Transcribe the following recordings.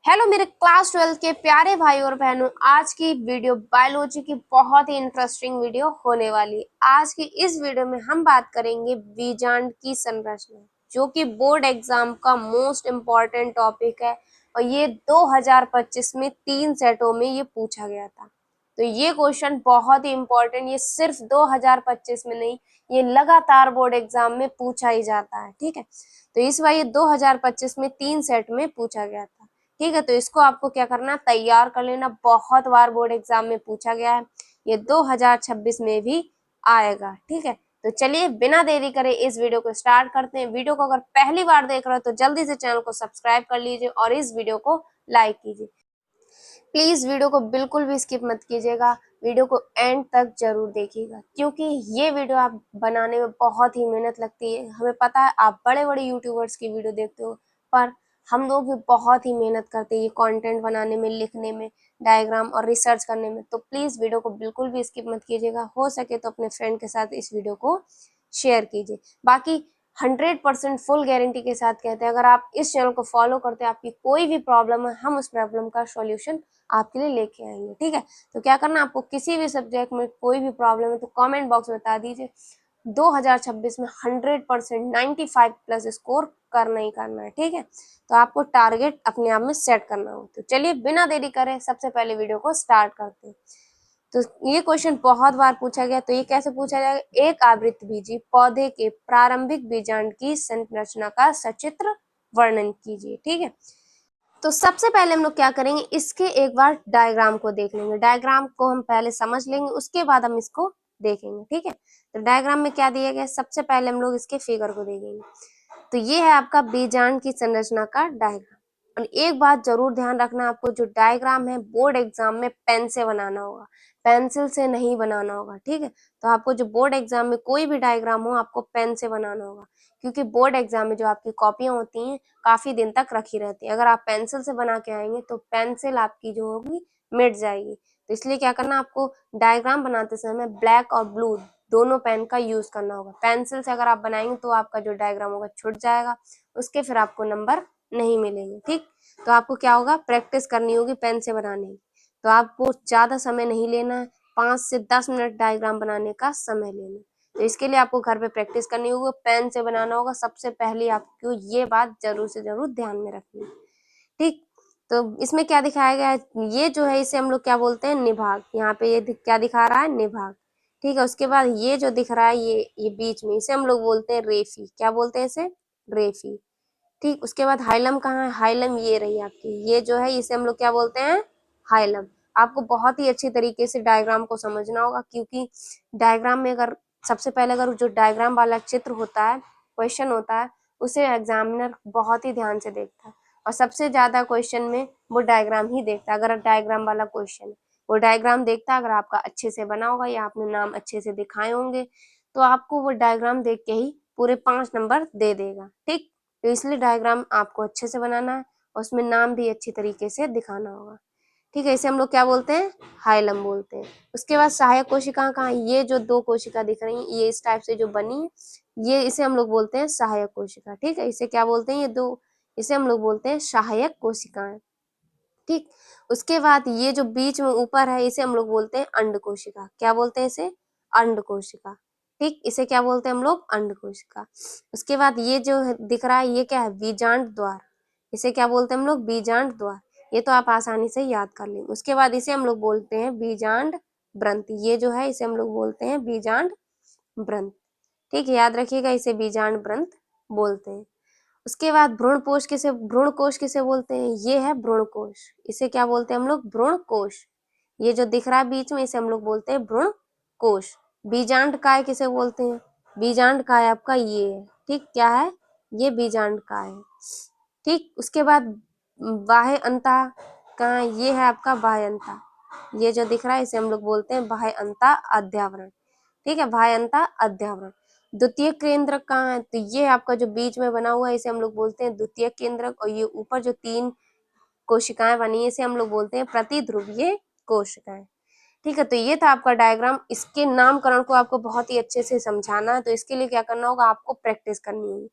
Hello मेरे class 12 के प्यारे भाई और बहनों। आज की वीडियो बायोलॉजी की बहुत ही इंटरेस्टिंग वीडियो होने वाली है। आज की इस वीडियो में हम बात करेंगे बीजांड की संरचना, जो कि बोर्ड एग्जाम का मोस्ट इम्पॉर्टेंट टॉपिक है और ये 2025 में 3 सेटों में ये पूछा गया था। तो ये क्वेश्चन बहुत ही इम्पोर्टेंट, ये सिर्फ 2025 में नहीं, ये लगातार बोर्ड एग्जाम में पूछा ही जाता है। ठीक है, तो इस बार ये 2025 में 3 सेट में पूछा गया था। ठीक है, तो इसको आपको क्या करना, तैयार कर लेना। बहुत बार बोर्ड एग्जाम में पूछा गया है, ये 2026 में भी आएगा। ठीक है, तो चलिए बिना देरी करे इस वीडियो को स्टार्ट करते हैं। वीडियो को अगर पहली बार देख रहे हो तो जल्दी से चैनल को सब्सक्राइब कर लीजिए और इस वीडियो को लाइक कीजिए। प्लीज वीडियो को बिल्कुल भी स्किप मत कीजिएगा, वीडियो को एंड तक जरूर देखिएगा, क्योंकि ये वीडियो आप बनाने में बहुत ही मेहनत लगती है। हमें पता है आप बड़े बड़े यूट्यूबर्स की वीडियो देखते हो, पर हम लोग भी बहुत ही मेहनत करते हैं ये कंटेंट बनाने में, लिखने में, डायग्राम और रिसर्च करने में। तो प्लीज वीडियो को बिल्कुल भी स्किप मत कीजिएगा, हो सके तो अपने फ्रेंड के साथ इस वीडियो को शेयर कीजिए। बाकी 100% फुल गारंटी के साथ कहते हैं, अगर आप इस चैनल को फॉलो करते हैं, आपकी कोई भी प्रॉब्लम है, हम उस प्रॉब्लम का सॉल्यूशन आपके लिए लेके आएंगे। ठीक है, तो क्या करना, आपको किसी भी सब्जेक्ट में कोई भी प्रॉब्लम है तो कमेंट बॉक्स में बता दीजिए। 2026 में 100% 95 प्लस स्कोर करना ही करना है। ठीक है, तो आपको टारगेट अपने आप में सेट करना हो। तो चलिए बिना देरी करे सबसे पहले वीडियो को स्टार्ट करते हैं। तो ये क्वेश्चन बहुत बार पूछा गया, तो ये कैसे पूछा जाएगा, एक आवृतबीजी पौधे के प्रारंभिक बीजांड की संरचना का सचित्र वर्णन कीजिए। ठीक है, तो सबसे पहले हम लोग क्या करेंगे, इसके एक बार डायग्राम को देख लेंगे। डायग्राम को हम पहले समझ लेंगे, उसके बाद हम इसको देखेंगे। ठीक है, तो डायग्राम में क्या दिया गया, सबसे पहले हम लोग इसके फिगर को देखेंगे। तो ये है आपका बीजांड की संरचना का डायग्राम। और एक बात जरूर ध्यान रखना, आपको जो डायग्राम है बोर्ड एग्जाम में पेन से बनाना होगा, पेंसिल से नहीं बनाना होगा। ठीक है, तो आपको जो बोर्ड एग्जाम में कोई भी डायग्राम हो आपको पेन से बनाना होगा, क्योंकि बोर्ड एग्जाम में जो आपकी कॉपियां होती हैं काफी दिन तक रखी रहती है। अगर आप पेंसिल से बना के आएंगे तो पेंसिल आपकी जो होगी मिट जाएगी। तो इसलिए क्या करना, आपको डायग्राम बनाते समय ब्लैक और ब्लू दोनों पेन का यूज करना होगा। पेंसिल से अगर आप बनाएंगे तो आपका जो डायग्राम होगा छूट जाएगा, उसके फिर आपको नंबर नहीं मिलेंगे। ठीक, तो आपको क्या होगा, प्रैक्टिस करनी होगी पेन से बनाने की। तो आपको ज्यादा समय नहीं लेना है, 5 से 10 मिनट डायग्राम बनाने का समय लेना है। तो इसके लिए आपको घर पे प्रैक्टिस करनी होगी, पेन से बनाना होगा। सबसे पहले आपको ये बात जरूर से जरूर ध्यान में रखनी है। ठीक, तो इसमें क्या दिखाया गया है, ये जो है इसे हम लोग क्या बोलते हैं, निभाग। यहाँ पे ये क्या दिखा रहा है, निभाग। ठीक है, उसके बाद ये जो दिख रहा है ये बीच में, इसे हम लोग बोलते हैं रेफी। क्या बोलते हैं इसे, रेफी। ठीक, उसके बाद हाइलम कहाँ है, हाइलम ये रही आपकी, ये जो है इसे हम लोग क्या बोलते हैं, हाइलम। आपको बहुत ही अच्छी तरीके से डायग्राम को समझना होगा, क्योंकि डायग्राम में अगर सबसे पहले अगर जो डायग्राम वाला चित्र होता है, क्वेश्चन होता है, उसे एग्जामिनर बहुत ही ध्यान से देखता है और सबसे ज्यादा क्वेश्चन में वो डायग्राम ही देखता है। अगर डायग्राम वाला क्वेश्चन है, वो डायग्राम देखता है। अगर आपका अच्छे से बना होगा या आपने नाम अच्छे से दिखाए होंगे तो आपको वो डायग्राम देख के ही पूरे 5 नंबर दे देगा। ठीक, तो इसलिए डायग्राम आपको अच्छे से बनाना है और उसमें नाम भी अच्छी तरीके से दिखाना होगा। ठीक है, इसे हम लोग क्या बोलते हैं, हाइलम बोलते हैं। उसके बाद सहायक कोशिका कहाँ, ये जो 2 कोशिका दिख रही हैं ये इस टाइप से जो बनी है, ये इसे हम लोग बोलते हैं सहायक कोशिका। ठीक है, इसे क्या बोलते हैं, ये 2, इसे हम लोग बोलते हैं सहायक कोशिकाएं। ठीक, उसके बाद ये जो बीच में ऊपर है इसे हम लोग बोलते हैं अंड कोशिका। क्या बोलते हैं इसे, अंड कोशिका। ठीक, इसे क्या बोलते हैं हम लोग, अंड कोशिका। उसके बाद ये जो दिख रहा है ये क्या है, बीजांड द्वार। इसे क्या बोलते हैं हम लोग, बीजांड द्वार। ये तो आप आसानी से याद कर लेंगे। उसके बाद इसे हम लोग बोलते हैं बीजांड ब्रंथ। ये जो है इसे हम लोग बोलते हैं बीजांड ब्रंथ। ठीक है, याद रखिएगा, इसे बीजांड ब्रंथ बोलते हैं। उसके बाद भ्रूण कोश किसे बोलते हैं, ये है भ्रूण कोश। इसे क्या बोलते हैं हम लोग, भ्रूण कोश। ये जो दिख रहा है बीच में इसे हम लोग बोलते हैं भ्रूण कोश। बीजांड काय किसे बोलते हैं, बीजांड काय आपका ये है। ठीक, क्या है, ये बीजांड काय है। ठीक, उसके बाद बाह्य अंता कहाँ है, ये है आपका बाह्य अंता। ये जो दिख रहा है इसे हम लोग बोलते हैं बाह्य अंता अध्यावरण। ठीक है, बाह्य अंता अध्यावरण। द्वितीय केंद्रक कहाँ है, तो ये आपका जो बीच में बना हुआ है इसे हम लोग बोलते हैं द्वितीय केंद्रक। और ये ऊपर जो 3 कोशिकाएं बनी है इसे हम लोग बोलते हैं प्रतिध्रुवीय कोशिकाएं। ठीक है, तो ये था आपका डायग्राम। इसके नामकरण को आपको बहुत ही अच्छे से समझाना है, तो इसके लिए क्या करना होगा, आपको प्रैक्टिस करनी होगी।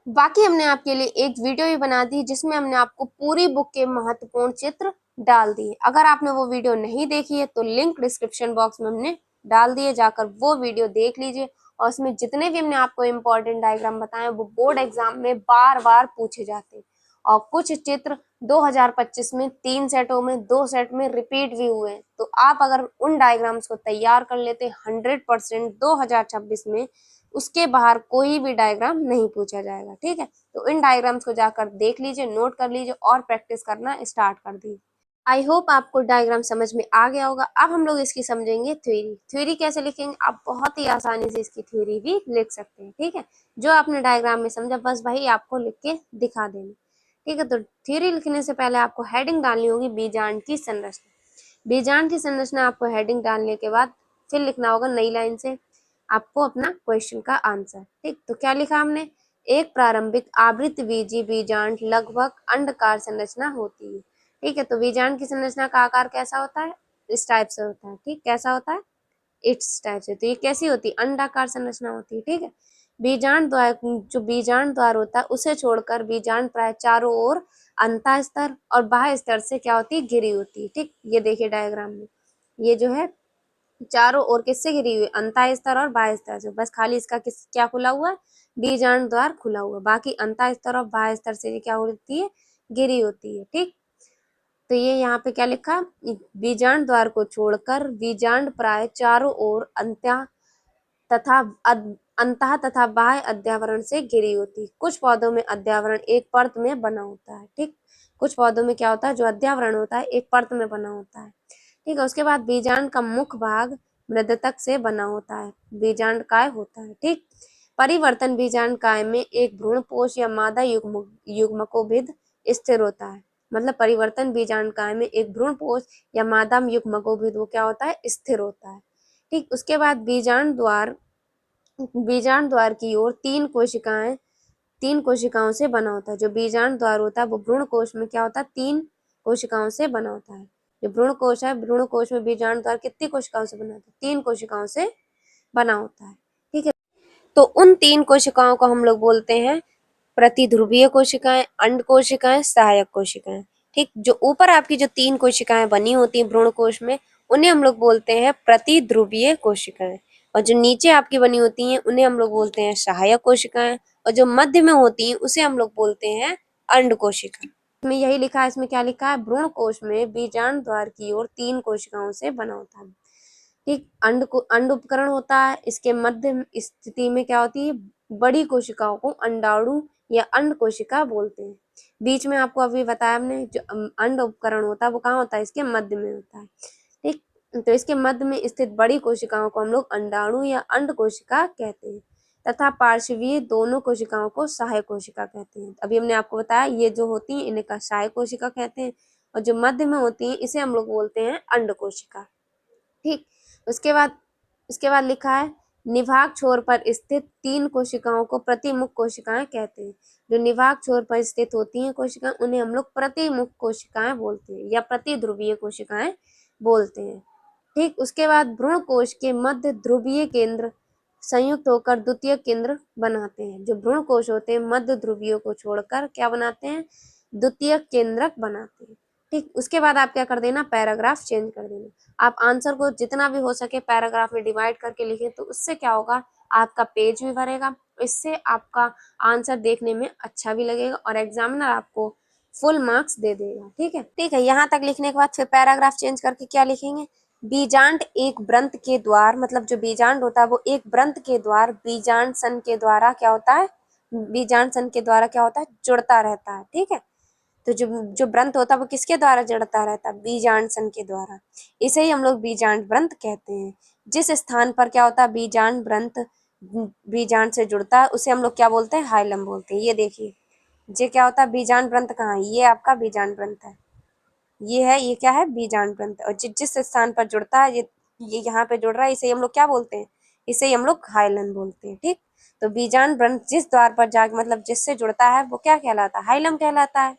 बाकी हमने आपके लिए एक वीडियो भी बना दी जिसमें हमने आपको पूरी बुक के महत्वपूर्ण चित्र डाल दिए। अगर आपने वो वीडियो नहीं देखी है तो लिंक डिस्क्रिप्शन बॉक्स में हमने डाल दिए, जाकर वो वीडियो देख लीजिए। और उसमें जितने भी हमने आपको इम्पोर्टेंट डायग्राम बताए वो बोर्ड एग्जाम में बार बार पूछे जाते हैं। और कुछ चित्र 2025 में 3 सेटों में 2 सेट में रिपीट भी हुए। तो आप अगर उन डायग्राम्स को तैयार कर लेते 100% 2026 में, उसके बाहर कोई भी डायग्राम नहीं पूछा जाएगा। ठीक है, तो इन डायग्राम्स को जाकर देख लीजिए, नोट कर लीजिए और प्रैक्टिस करना स्टार्ट कर दीजिए। आई होप आपको डायग्राम समझ में आ गया होगा। अब हम लोग इसकी समझेंगे थ्योरी। थ्योरी कैसे लिखेंगे, आप बहुत ही आसानी से इसकी थ्योरी भी लिख सकते हैं। ठीक है, जो आपने डायग्राम में समझा बस वही आपको लिख के दिखा देना। ठीक है, तो थ्योरी लिखने से पहले आपको हेडिंग डालनी होगी बीजांड की संरचना। बीजांड की संरचना आपको हेडिंग डालने के बाद फिर लिखना होगा नई लाइन से आपको अपना क्वेश्चन का आंसर। ठीक, तो क्या लिखा हमने, एक प्रारंभिक आवृतबीजी बीजांड लगभग अंडाकार संरचना होती है। ठीक है, तो बीजांड की संरचना का आकार कैसा होता है, इस टाइप से होता है। ठीक, कैसा होता है, इस टाइप से। तो ये कैसी होती है, अंडाकार संरचना होती है। ठीक है, बीजांड द्वार, जो बीजांड द्वार होता है उसे छोड़कर बीजांड प्राय चारों ओर अंतः स्तर और बाह्य स्तर से क्या होती है, घिरी होती है। ठीक, ये देखिए डायग्राम में, ये जो है चारों ओर किससे घिरी हुई, अंतः स्तर और बाह्य स्तर से। बस खाली इसका किस क्या खुला हुआ है, बीजांड द्वार खुला हुआ, बाकी अंतः स्तर और बाह्य स्तर से ये क्या होती है, घिरी होती है। ठीक, तो ये यहाँ पे क्या लिखा, बीजांड द्वार को छोड़कर बीजांड प्राय चारों ओर तथा अंतः तथा बाह्य अध्यावरण से घिरी होती है। कुछ पौधों में अध्यावरण एक परत में बना होता है। ठीक, कुछ पौधों में क्या होता है, जो अध्यावरण होता है एक परत में बना होता है। ठीक है, उसके बाद बीजांड का मुख्य भाग मृदतक से बना होता है, बीजांड काय होता है। ठीक, परिवर्तन बीजांड काय में एक भ्रूणपोष या मादा युग्मकोभिद स्थिर होता है। मतलब परिवर्तन बीजांड काय में एक भ्रूणपोष या मादा युग्मकोभिद वो क्या होता है, स्थिर होता है। ठीक, उसके बाद बीजांड द्वार की ओर तीन कोशिकाओं से बना होता है। जो बीजांड द्वार होता है वो भ्रूण कोश में क्या होता है, 3 कोशिकाओं से बना होता है। जो भ्रूण कोश है, भ्रूण कोश में बीजांड द्वार कितनी कोशिकाओं से बना होता है, 3 कोशिकाओं से बना होता है। ठीक है, तो उन 3 कोशिकाओं को हम लोग बोलते हैं प्रतिध्रुवीय कोशिकाएं, अंड कोशिकाएं, सहायक कोशिकाएं। ठीक, जो ऊपर आपकी जो 3 कोशिकाएं बनी होती हैं भ्रूण कोश में, उन्हें हम लोग बोलते हैं प्रतिध्रुवीय कोशिकाएं। और जो नीचे आपकी बनी होती हैं उन्हें हम लोग बोलते हैं सहायक कोशिकाएं। और जो मध्य में होती हैं उसे हम लोग बोलते हैं अंड कोशिका। इसमें यही लिखा है, इसमें क्या लिखा है, भ्रूण कोश में बीजांड द्वार की ओर 3 कोशिकाओं से बना होता है। ठीक, अंड उपकरण होता है, इसके मध्य स्थिति में क्या होती है, बड़ी कोशिकाओं को अंडाणु या अंड कोशिका बोलते हैं। बीच में आपको अभी बताया हमने, जो अंड उपकरण होता है वो कहाँ होता है, इसके मध्य में होता है। ठीक, तो इसके मध्य में स्थित बड़ी कोशिकाओं को हम लोग अंडाणु या अंड कोशिका कहते हैं तथा पार्श्वीय दोनों कोशिकाओं को सहायक कोशिका कहते हैं। अभी हमने आपको बताया ये जो होती है इन्हें सहायक कोशिका कहते हैं, और जो मध्य में होती है इसे हम लोग बोलते हैं अंड कोशिका। ठीक, उसके बाद लिखा है निभाग छोर पर स्थित 3 कोशिकाओं को प्रतिमुख कोशिकाएं कहते हैं। जो निभाग छोर पर स्थित होती हैं कोशिकाएं उन्हें हम लोग प्रतिमुख कोशिकाएं बोलते हैं या प्रतिध्रुवीय कोशिकाएं बोलते हैं। ठीक, उसके बाद भ्रूण कोश के मध्य ध्रुवीय केंद्र संयुक्त होकर द्वितीय केंद्र बनाते हैं। जो भ्रूण कोश होते हैं मध्य ध्रुवीय को छोड़कर क्या बनाते हैं, द्वितीय केंद्रक बनाते हैं। ठीक, उसके बाद आप क्या कर देना, पैराग्राफ चेंज कर देना। आप आंसर को जितना भी हो सके पैराग्राफ में डिवाइड करके लिखें, तो उससे क्या होगा, आपका पेज भी भरेगा, इससे आपका आंसर देखने में अच्छा भी लगेगा और एग्जामिनर आपको फुल मार्क्स दे देगा। ठीक है, यहाँ तक लिखने के बाद फिर पैराग्राफ चेंज करके क्या लिखेंगे, बीजांड एक व्रंत के द्वार, मतलब जो बीजांड होता है वो एक व्रंत के द्वार बीजांड सन के द्वारा क्या होता है, बीजांड सन के द्वारा क्या होता है, जुड़ता रहता है। ठीक है, तो जो जो व्रंत होता है वो किसके द्वारा जुड़ता रहता है, बीजांड सन के द्वारा, इसे ही हम लोग बीजांड व्रंत कहते हैं। जिस स्थान पर क्या होता है, बीजांड व्रंत बीजांड से जुड़ता है उसे हम लोग क्या बोलते हैं, हाइलम बोलते हैं। ये देखिए, ये क्या होता है, बीजांड व्रंत कहाँ है, ये आपका बीजांड व्रंत है, ये है, ये क्या है, बीजांड व्रंत। और जिस स्थान पर जुड़ता है, ये यहाँ पे जुड़ रहा है, इसे हम लोग क्या बोलते हैं, इसे हम लोग हाइलन बोलते हैं। ठीक, तो बीजांड व्रंत जिस द्वार पर जाके मतलब जिससे जुड़ता है वो क्या कहलाता है, हाइलम कहलाता है।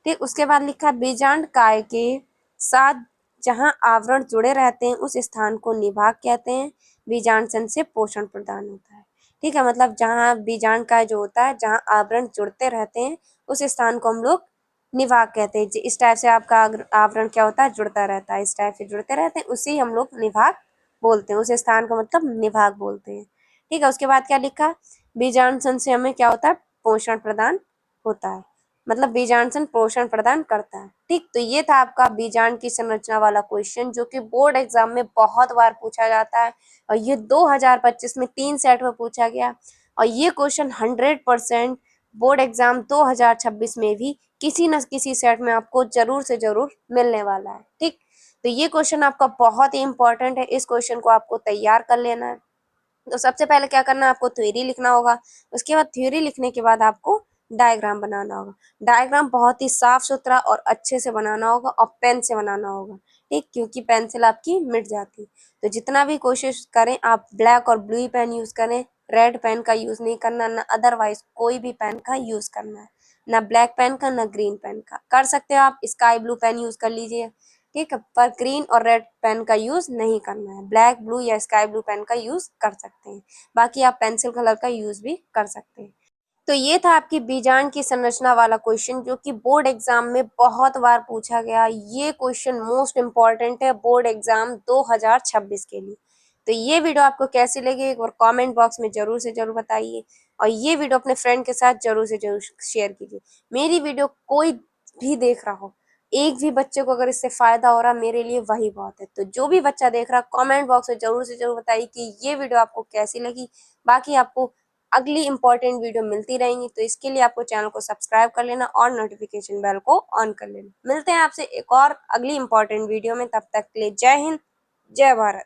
ठीक, उसके बाद लिखा बीजांड काय के साथ जहां आवरण जुड़े रहते हैं उस स्थान को निभाग कहते हैं। बीजांड सन से पोषण प्रदान होता है। ठीक है, मतलब जहाँ बीजांड का जो होता है, जहाँ आवरण जुड़ते रहते हैं, उस स्थान को हम लोग निभाग कहते हैं। इस टाइप से आपका आवरण क्या होता है, जुड़ता रहता है, इस टाइप से जुड़ते रहते हैं, उसी हम लोग निभाग बोलते हैं। उस स्थान को मतलब निभाग बोलते हैं। ठीक है, उसके बाद क्या लिखा, बीजांड से हमें क्या होता है, पोषण प्रदान होता है, मतलब बीजांड पोषण प्रदान करता है। ठीक, तो ये था आपका बीजांड की संरचना वाला क्वेश्चन, जो कि बोर्ड एग्जाम में बहुत बार पूछा जाता है, और ये 2025 में 3 सेट में पूछा गया, और ये क्वेश्चन 100% बोर्ड एग्जाम 2026 में भी किसी न किसी सेट में आपको जरूर से जरूर मिलने वाला है। ठीक, तो ये क्वेश्चन आपका बहुत ही इंपॉर्टेंट है, इस क्वेश्चन को आपको तैयार कर लेना है। तो सबसे पहले क्या करना है, आपको थ्योरी लिखना होगा, उसके बाद थ्योरी लिखने के बाद आपको डायग्राम बनाना होगा। डायग्राम बहुत ही साफ सुथरा और अच्छे से बनाना होगा, और पेन से बनाना होगा। ठीक, क्योंकि पेंसिल आपकी मिट जाती। तो जितना भी कोशिश करें आप ब्लैक और ब्लू पेन यूज करें, रेड पेन का यूज नहीं करना, ना अदरवाइज कोई भी पेन का यूज करना है, ना ब्लैक पेन का ना ग्रीन पेन का। कर सकते हो आप स्काई ब्लू पेन यूज कर लीजिए, ठीक है, पर ग्रीन और रेड पेन का यूज नहीं करना है। ब्लैक ब्लू या स्काई ब्लू पेन का यूज कर सकते हैं, बाकी आप पेंसिल कलर का यूज भी कर सकते हैं। तो ये था आपकी बीजांड की संरचना वाला क्वेश्चन, जो कि बोर्ड एग्जाम में बहुत बार पूछा गया। ये क्वेश्चन मोस्ट इम्पॉर्टेंट है बोर्ड एग्जाम 2026 के लिए। तो ये वीडियो आपको कैसी लगी एक बार कमेंट बॉक्स में जरूर से जरूर बताइए, और ये वीडियो अपने फ्रेंड के साथ जरूर से जरूर शेयर कीजिए। मेरी वीडियो कोई भी देख रहा हो, एक भी बच्चे को अगर इससे फायदा हो रहा, मेरे लिए वही बहुत है। तो जो भी बच्चा देख रहा, कमेंट बॉक्स में जरूर से जरूर बताइए कि ये वीडियो आपको कैसी लगी। बाकी आपको अगली इंपॉर्टेंट वीडियो मिलती रहेंगी, तो इसके लिए आपको चैनल को सब्सक्राइब कर लेना और नोटिफिकेशन बेल को ऑन कर लेना। मिलते हैं आपसे एक और अगली इंपॉर्टेंट वीडियो में, तब तक के लिए जय हिंद, जय भारत।